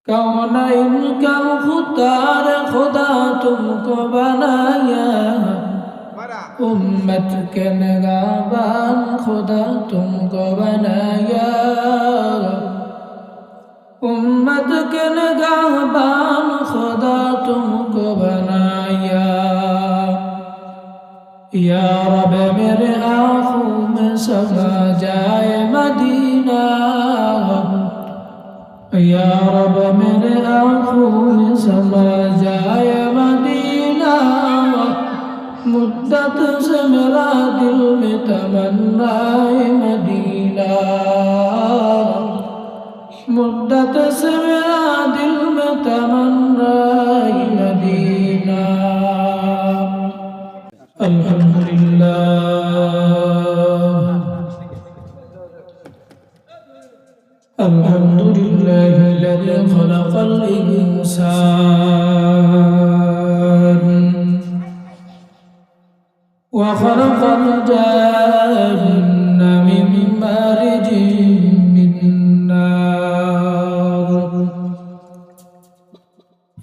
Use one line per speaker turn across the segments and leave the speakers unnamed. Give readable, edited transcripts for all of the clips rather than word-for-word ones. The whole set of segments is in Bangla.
कौनैन का मुख्तार खुदा तुमको बनाया, उम्मत के निगाहबान खुदा तुमको बनाया, उम्मत के निगाहबान खुदा तुमको बनाया। या रब मेरे आँखों में समा जाए मदीना, या रब मेरे आँखों में समा जाए मदीना। मुद्दत से मेरा दिल में तमन्ना है मदीना, मुद्दत से मेरा दिल में तमन्ना है मदीना। अल्हम्दुलिल्लाह الذي خلق الإنسان وخلق الجن من مارج من نار،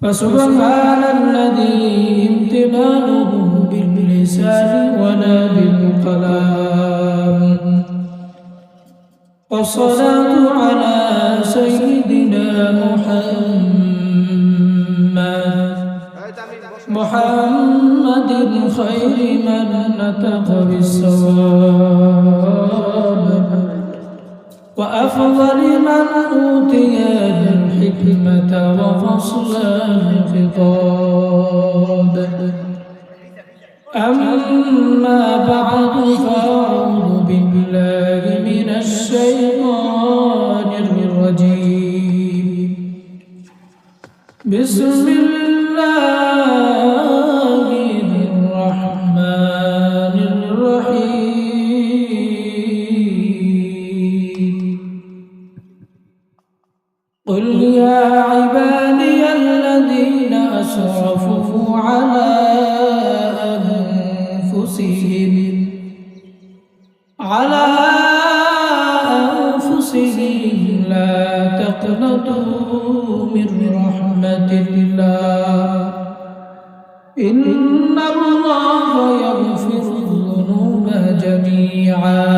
فسبحان الذي امتنانه باللسان ولا بالقلم، والصلاة على سيدنا محمد خير من نطق بالصواب، وأفضل من أوتي الحكمة وفصل الخطاب. أما بعد فأعوذ بالله من الشيطان الرجيم. بسم الله الرحمن الرحيم. قل يا عبادي الذين أسرفوا على أنفسهم لا تقنطوا من رحمة الله، إن الله يغفر الذنوب جميعا،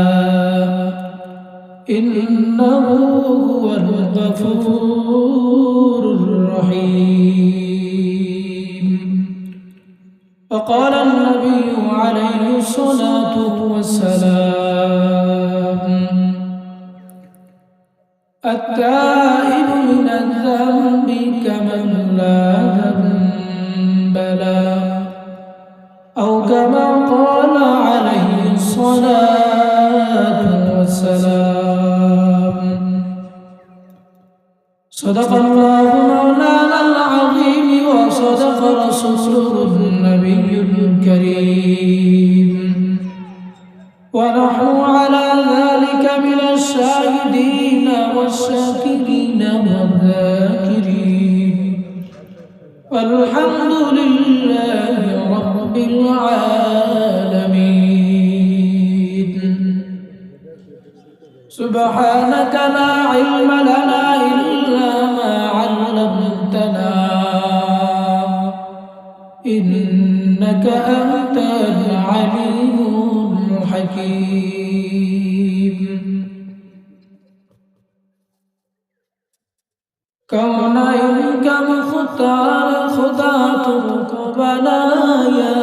إنه هو الغفور الرحيم. وقال النبي عليه الصلاة والسلام: التائب من الذنب كمن لا ذنب له، أو كما قال عليه الصلاة والسلام. صدق الله مولانا العظيم، وصدق رسوله النبي الكريم، ونحن على ذلك من الشاهدين والشاكرين والذاكرين، والحمد لله رب العالمين. سبحانك لا علم لنا إلا ما علمتنا، إنك أنت العليم الحكيم. कौनैन का मुख्तार खुदा तुमको बनाया,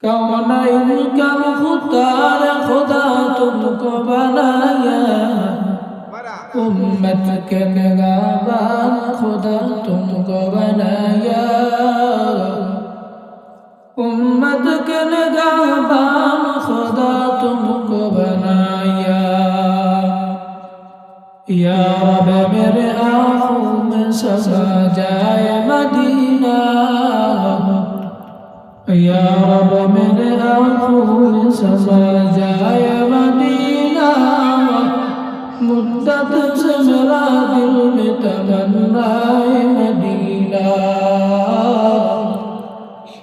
कौनैन का मुख्तार खुदा तुमको बनाया, उम्मत के निगाहबान खुदा तुमको बनाया, उम्मत के निगाहबान खुदा तुमको बनाया। या रब मेरे आँखों में समा जाए मदीना, या रब मेरे आँखों में समा जाए मदीना। मुद्दत से मेरा दिल में तमन्ना है मदीना,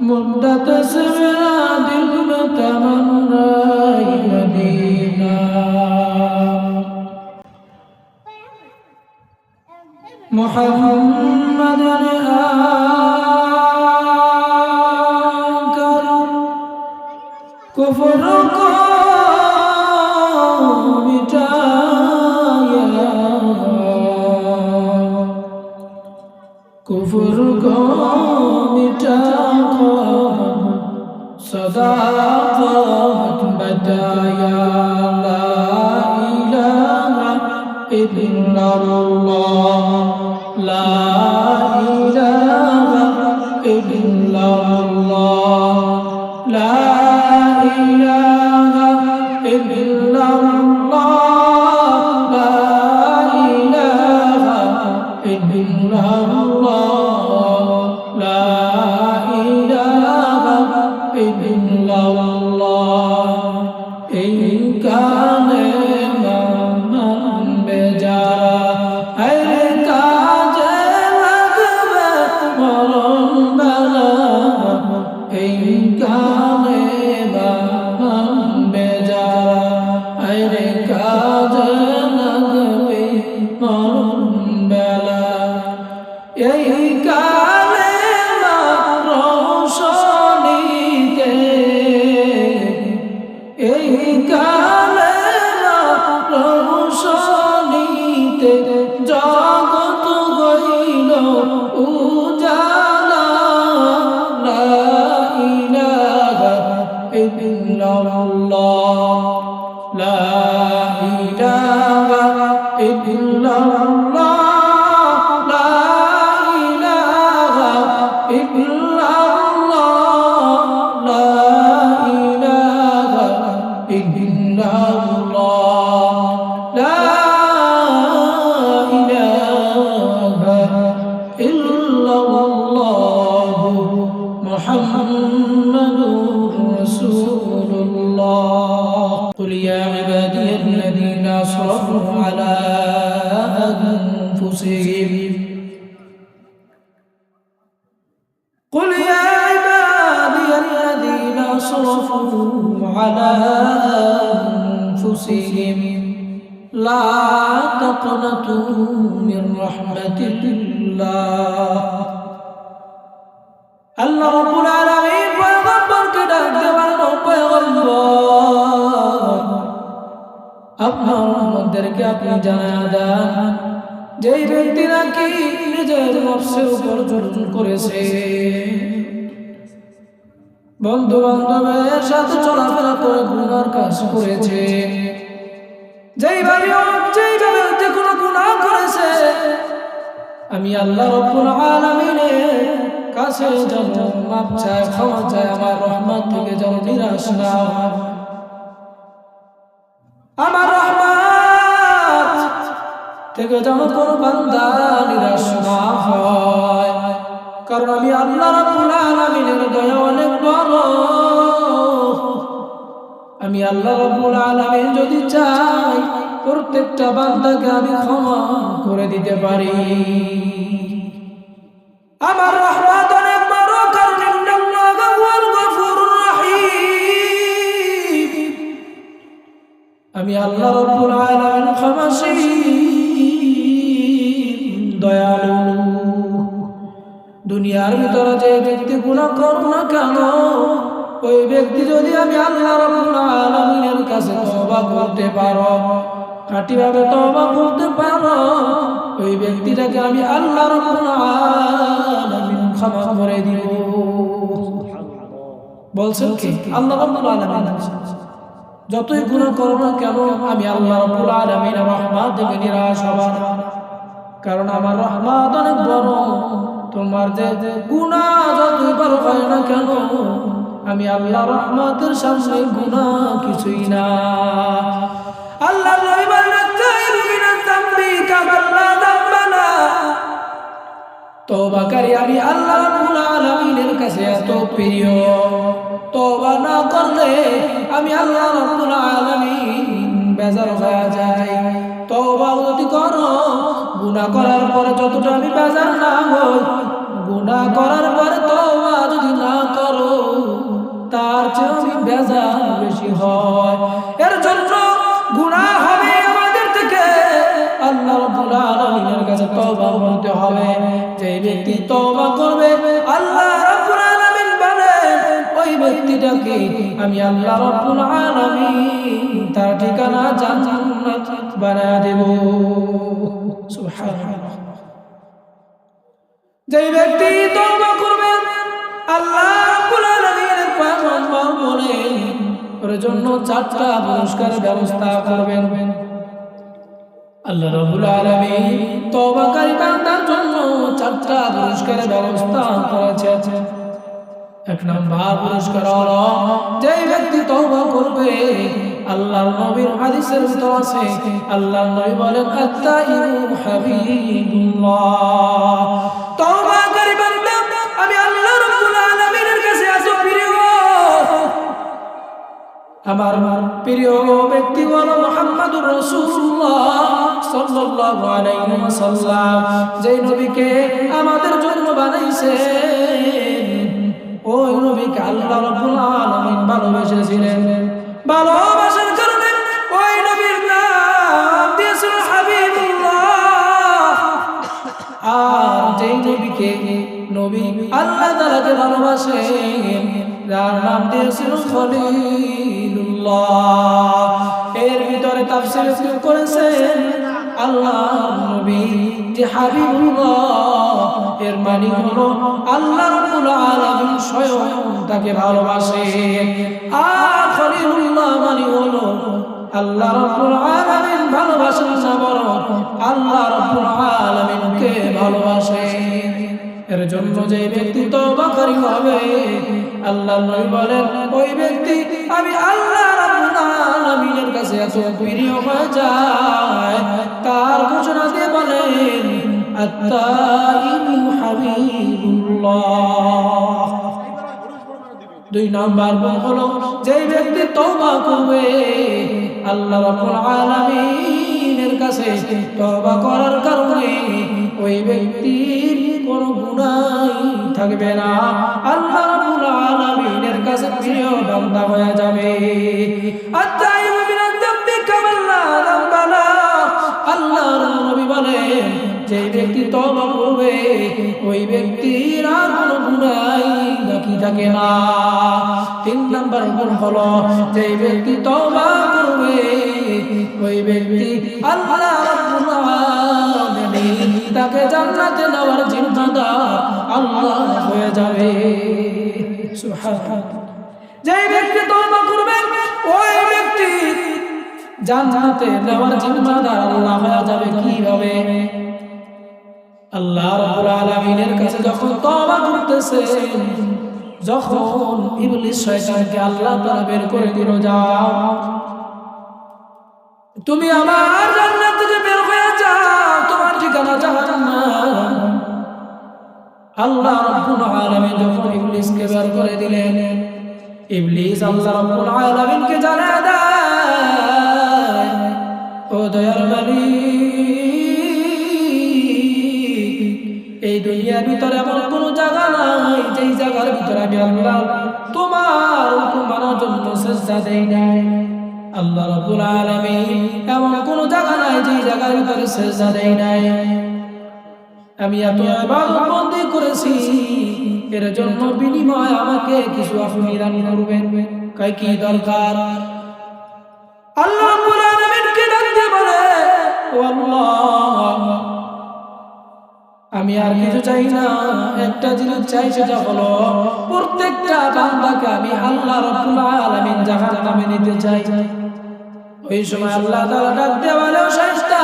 मुद्दत से मेरा दिल में तमन्ना है मदीना। মুহাম্মাদান আনকার কুফর কো মিটায়া কুফর কো মিটাकर सदाकत बताया ला इलाहा इल्लल्लाह ला इलाहा इल्लल्लाह ला इलाहा इल्लल्लाह ला इलाहा इल्लल्लाह ला इलाहा इल्लल्लाह এই গানে মান বেজারা এই কাজে লাগবে মরণ বেলা এই গানে মান বেজারা এই কাজে লাগবে মরণ বেলা এই গানে রোশনীতে এই কালে রোশনীতে জগৎ হইল উজালা লা ইলাহা ইল্লাল্লাহ লা ইলাহা ইল্লাল্লাহ লা ইলাহা ইল্লাল্লাহ লা ইলাহা ইল্লাল্লাহ লা ইলাহা ইল্লাল্লাহ মুহাম্মাদুর রাসূলুল্লাহ قل يا عبادي الذين أسرفوا على أنفسهم قل يا عبادي الذين أسرفوا على أنفسهم لا تقنطوا من رحمة الله الله رب العالمين पैगंबर के डाक दे बनो पैगंबर আপনার উম্মতদেরকে আপনি জানায়া দেন যেই ব্যক্তি নাকি নিজের নফসের উপর জুলুম করেছে বন্ধু বান্ধবের সাথে চলাফেরা করে গুনার কাজ করেছে যেইভাবে যে কোনো গুনাহ করেছে আমি আল্লাহ রাব্বুল আলামিনের কাছে যেন মাপ চাই ক্ষমা চাই আমার রহমত থেকে যেন নিরাশ না হয় আমার রহমত থেকে যেন কোনো বান্দা নিরাশ না হয় কারণ আমি আল্লাহ রাব্বুল আলামিনের দয়া অনেক বড় আমি আল্লাহ রাব্বুল আলামিন যদি চাই প্রত্যেকটা বান্দাকে আমি ক্ষমা করে দিতে পারি আমার রহমত অনেক বড় কারণ ইন্নাল্লাহা হুয়াল গফুরুর রহিম আমি আল্লাহ রাব্বুল আলামিন ক্ষমাশীল দয়ালু দুনিয়ার ভিতরে যে ব্যক্তি গুনাহ করুক না কেন ওই ব্যক্তি যদি আমি আল্লাহ রাব্বুল আলামিনের কাছে তওবা করতে পারো খাঁটিভাবে তওবা করতে পারো ওই ব্যক্তিটাকে আমি আল্লাহ রাব্বুল আলামিন ক্ষমা করে দিব বলছেন কি আল্লাহ রাব্বুল আলামিন যতই গুনাহ করো না কেন আমি আল্লাহ রাব্বুল আলামিনের রহমত থেকে নিরাশ হব না কারণ আমার রহমত অনেক বড় তোমার যে গুনাহ যতই বড় হয় না কেন আমি আল্লাহর রহমতের সামনে গুনাহ কিছুই না আল্লাহ নবী বলেন তাইরু মিনাত তামবি কামাল্লা যামবানা তওবাকারী আমি আল্লাহ রাব্বুল আলামিনের কাছে এত প্রিয় তওবা না করলে আমি আল্লাহ রাব্বুল আলামিন বেজার হয়ে যাই তওবা যদি করো গুনাহ করার পরে যতটা আমি বেজার না হই গুনাহ করার পরে তওবা যদি না করো তার চেয়ে আমি বেজার বেশি হয় এর জন্য গুনাহ হবে আমাদের থেকে আল্লাহ রাব্বুল আলামিনের কাছে তওবা করতে হবে। যে ব্যক্তি তওবা করবে আল্লাহ রাব্বুল আলামিন বলেন ওই ব্যক্তিটাকে আমি আল্লাহ রাব্বুল আলামিন তার ঠিকানা জান্নাত বানায় দেব। সুবহানাল্লাহ। যে ব্যক্তি তওবা করবে আল্লাহ রাব্বুল আলামিনের পয়গম্বর বলেন ওর জন্য 4টা পুরস্কারের ব্যবস্থা করবেন। আল্লাহ রাব্বুল আলামিন তওবাকারী বান্দার জন্য 4টা পুরস্কারের ব্যবস্থা করেছেন। 1 নাম্বার পুরস্কার হলো যে ব্যক্তি তওবা করবে আল্লাহর নবীর হাদিসের ভিতর আছে আল্লাহর নবী বলেন আত-তাইবু হাবিবুল্লাহ। তওবাকারী বান্দা আমি আল্লাহ রাব্বুল আলামিনের কাছে এত প্রিয়, আমার প্রিয় ব্যক্তি হলো মুহাম্মদুর রাসূলুল্লাহ সাল্লাল্লাহু আলাইহি ওয়াসাল্লাম, যেই নবীকে আমাদের জন্য বানাইছেন। ওই নবীকে আল্লাহ রাব্বুল আলামিন ভালোবেসেছিলেন। ভালোবাসার কারণে ওই নবীর নাম দিয়েছিল হাবিবুল্লাহ। আর যেই নবীকে নবী আল্লাহ তাআলাকে ভালোবাসেন যার নাম দিয়েছিল খলিলুল্লাহ। এর ভিতরে তাফসীর করেছেন আল্লাহর নবী যে হাবিবুল্লাহ এর মানে হলো আল্লাহ রাব্বুল আলামিন স্বয়ং তাকে ভালোবাসেন। আর খলিলুল্লাহ মানে হলো আল্লাহ রাব্বুল আলামিন ভালোবাসেন না বরং আল্লাহ রাব্বুল আলামিনকে ভালোবাসেন। এর জন্য যে ব্যক্তি তওবাকারী হবে আল্লাহ নবী বলেন ওই ব্যক্তি আমি আল্লাহ রাব্বুল আলামিনের কাছে এত প্রিয় হয়ে যায় তার ঘোষণা দিয়ে বলেন আত-তাইবু হাবিবুল্লাহ। 2 নাম্বার গুণ হলো যে ব্যক্তি তওবা করবে আল্লাহ রাব্বুল আলামিনের কাছে তওবা করার কারণে ওই ব্যক্তির কোনো গুনাহ থাকবে না, আল্লাহ রাব্বুল আলামিনের কাছে প্রিয় বান্দা হয়ে যাবে। আত-তাইবু মিনাজ যামবি কামান লা যামবা লা। আল্লাহর নবী বলেন যে ব্যক্তি তওবা করবে ওই ব্যক্তির আর কোনো গুনাহ বাকি থাকে না। 3 নাম্বার গুণ হলো যে ব্যক্তি তওবা করবে ওই ব্যক্তি আল্লাহ রাব্বুল আলামিন তাকে জান্নাতে নেওয়ার জিম্মাদার আল্লাহ হয়ে যাবে। সুবহানাল্লাহ। যে ব্যক্তি তওবা করবে ওই ব্যক্তি জান্নাতে নেওয়ার জিম্মাদার আল্লাহ হয়ে যাবে। কিভাবে? আল্লাহ রাব্বুল আলামিনের কাছে যখন তওবা করতেছেন, যখন ইবলিস শয়তানকে আল্লাহ তাআলা বের করে দিল, যাও তুমি আমার জান্নাত থেকে বের হয়ে যাও, তোমার ঠিকানা জাহান্নাম। আল্লাহ রাব্বুল আলামিন যখন ইবলিসকে বের করে দিলেন, ইবলিস আল্লাহ রাব্বুল আলামিনকে জানায় দেয় ও দয়ার মালিক, এই দুনিয়ার ভিতরে এমন কোনো জায়গা নাই যেই জায়গার ভিতরে আমি আল্লাহ তোমার হুকুম মানার জন্য সিজদা দেই নাই। আল্লাহ রাব্বুল আলামিন এমন কোনো জায়গা নাই যেই জায়গার ভিতরে সিজদা দেই নাই। আমি এত ইবাদত বন্দি করেছি, এর জন্য বিনিময় আমাকে কিছু আপনি দান করবেন। কই কি দরকার? আল্লাহ রাব্বুল আলামিনকে ডাকতে বলে ও আল্লাহ আমি আর কিছু চাই না, একটা জিনিস চাই, সেটা হলো প্রত্যেকটা বান্দাকে আমি আল্লাহ রাব্বুল আলামিন জাহান্নামে নিতে চাই। ওই সময় আল্লাহ তাআলা ডাকতে বলে ও শায়েস্তা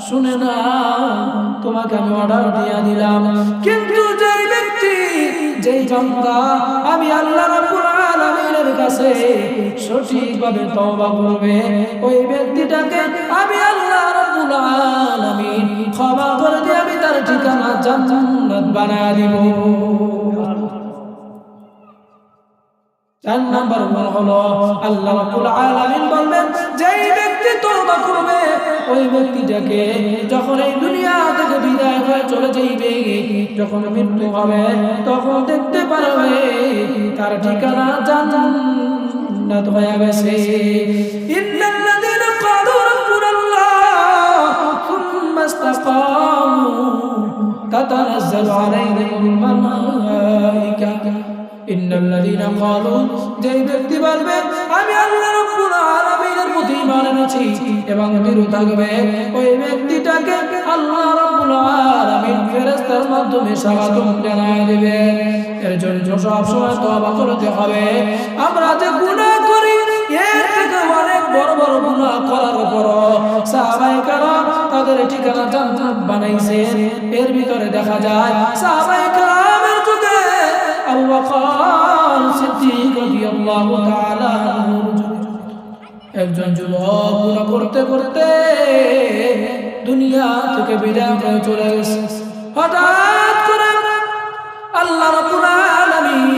শুনে না, তোমাকে আমি অর্ডার দিয়ে দিলাম, কিন্তু যেই ব্যক্তি যেই বান্দা আমি আল্লাহ রাব্বুল আলামিনের কাছে সঠিকভাবে তওবা করবে ওই ব্যক্তিটাকে আমি আল্লাহ রাব্বুল আলামিন ক্ষমা করে দিয়ে আমি তার ঠিকানা জান্নাত বানায় দিব। 4 নাম্বার গুণ হলো আল্লাহ রাব্বুল আলামিন বলবেন যেই ব্যক্তি তওবা করবে ওই ব্যক্তিটাকে যখন এই দুনিয়া থেকে বিদায় হয়ে চলে যাইবে, যখন মৃত্যু হবে তখন দেখতে পারবে তার ঠিকানা জান্নাত হয়ে গেছে। ইন্নাল্লাযীনা ক্বালু রাব্বুনাল্লাহ সুম্মা তাতানাজ্জালু আলাইহিমুল মালায়েকা ইন্নাল্লাযীনা ক্বালু, যে ব্যক্তি বলবে আমি আল্লাহ রাব্বুল আলামিনের প্রতি ঈমান এনেছি এবং দৃঢ় থাকবে, ওই ব্যক্তিটাকে আল্লাহ রাব্বুল আলামিন ফেরেশতার মাধ্যমে স্বাগতম জানায় দিবে। এর জন্য সব সময় তওবা করতে হবে। আমরা যে গুনাহ করি এর থেকে অনেক বড় বড় গুনাহ করার পর সাহাবায়ে কেরাম তাদের ঠিকানা জান্নাত বানাইছে। এর ভিতরে দেখা যায় সাহাবায়ে কেরামের যুগে আবু বকর সিদ্দিক রাদিয়াল্লাহু তাআলা একজন যুবক গুনাহ করতে করতে দুনিয়া থেকে বিদায় হয়ে চলে গেছে। হঠাৎ করে আল্লাহ রাব্বুল আলামিন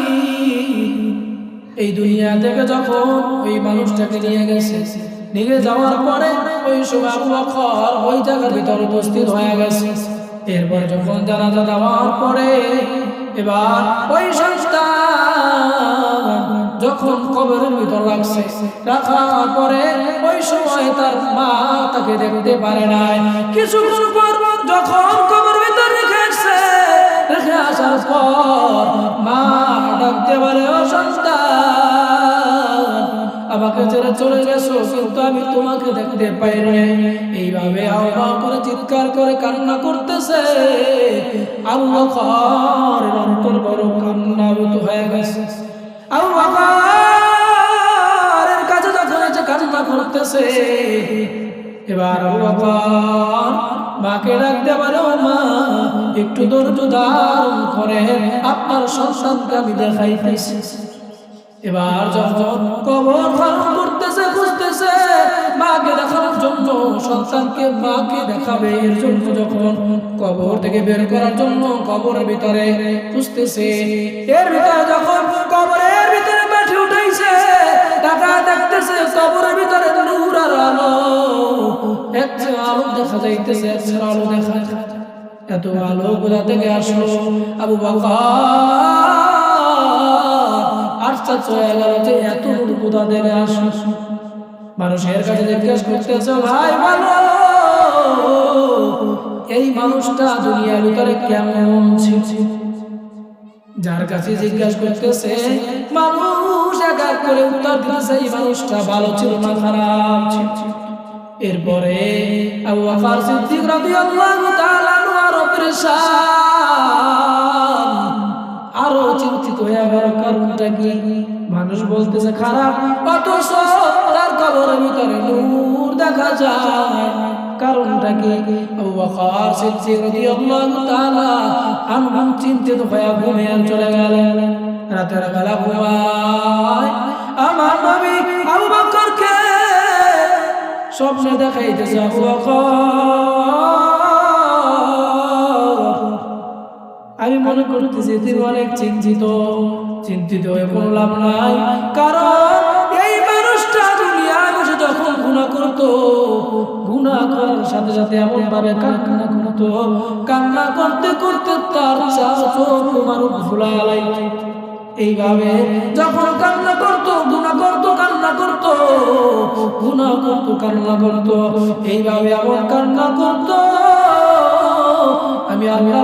এই দুনিয়া থেকে যখন ওই মানুষটাকে নিয়ে গেছে, নিয়ে যাওয়ার পরে ওই সময় আবু বকর ওই জায়গার ভিতর উপস্থিত হয়ে গেছে। এরপর যখন জানাজা দেওয়ার পরে এবার ওই সন্তান যখন কবরের ভিতর রাখছে, রাখার পরে ওই সময় তার মা তাকে দেখতে পারে নাই। কিছুক্ষণ পর যখন কবরের ভিতর রেখে আসার পর মা ডাকতে বলে, ও সন্তান আমাকে ছেড়ে চলে গেছো, কিন্তু আমি তোমাকে দেখতে পাই নাই। এইভাবে আওয়াজ করে চিৎকার করে কান্না করতেছে। আবু বকরের অন্তর বড় কান্নারত হয়ে গেছে। আবু বকরের কাছে যখন এসে কান্না করতেছে, এবার আবু বকর মাকে ডাকতে পারে, ও মা একটু ধৈর্য ধারণ করে আপনার সন্তানকে আমি দেখাইতেছি। এবার যখন কবর খনন করতেছে, খুঁজতেছে মাকে দেখানোর জন্য, সন্তানকে মাকে দেখাবে এর জন্য যখন কবর থেকে বের করার জন্য কবরের ভিতরে খুঁজতেছে, এর ভিতরে যখন কবরের ভিতরে মাটি উঠাইছে, টাকা দেখতেছে কবরের ভিতরে নূর আর আলো, একটা আলো দেখা যাইতেছে, একটা আলো দেখা যায়। এত আলো কোথা থেকে আসলো? আবু বকর আশ্চর্য হয়ে গেল যে এত নূর কোথা থেকে আসলো। মানুষের কাছে জিজ্ঞেস করতেছে, ভাই বলো এই মানুষটা দুনিয়ার ভিতরে কেমন ছিল? যার কাছে জিজ্ঞেস করতেছে মানুষ এক এক করে উত্তর দিতেছে এই মানুষটা ভালো ছিল না খারাপ ছিল। এরপরে আবু বকর সিদ্দিক রাদিয়াল্লাহু তাআলা আরো পরেশান, আরো চিন্তিত হয়ে গেল। কারণটা কি? মানুষ বলতেছে খারাপ, অথচ তার কবরের ভিতরে নূর দেখা যায়। কারণটা কি? আবু বকর সিদ্দিক রাদিয়াল্লাহু তাআলা আনহু চিন্তিত হয়ে ঘুমিয়ে চলে গেলেন। রাতের বেলা ঘুমায় আমার নবী আবু বকরকে স্বপ্নে দেখাইতেছে, আবু বকর আমি মনে করতেছি তুমি অনেক চিন্তিত হয়ে কোনো লাভ নাই। কারণ এই মানুষটা দুনিয়ায় বসে যখন গুনাহ করতো, গুনাহ করার সাথে সাথে এমন ভাবে কান্না করতো, কান্না করতে করতে তার চোখ মুবারক ফুলায় আলাইতো। এইভাবে যখন কান্না করতো, গুনাহ করতো, কান্না করতো, গুনাহ করতো, কান্না করতো, এইভাবে এমন কান্না করতো আমি আল্লাহ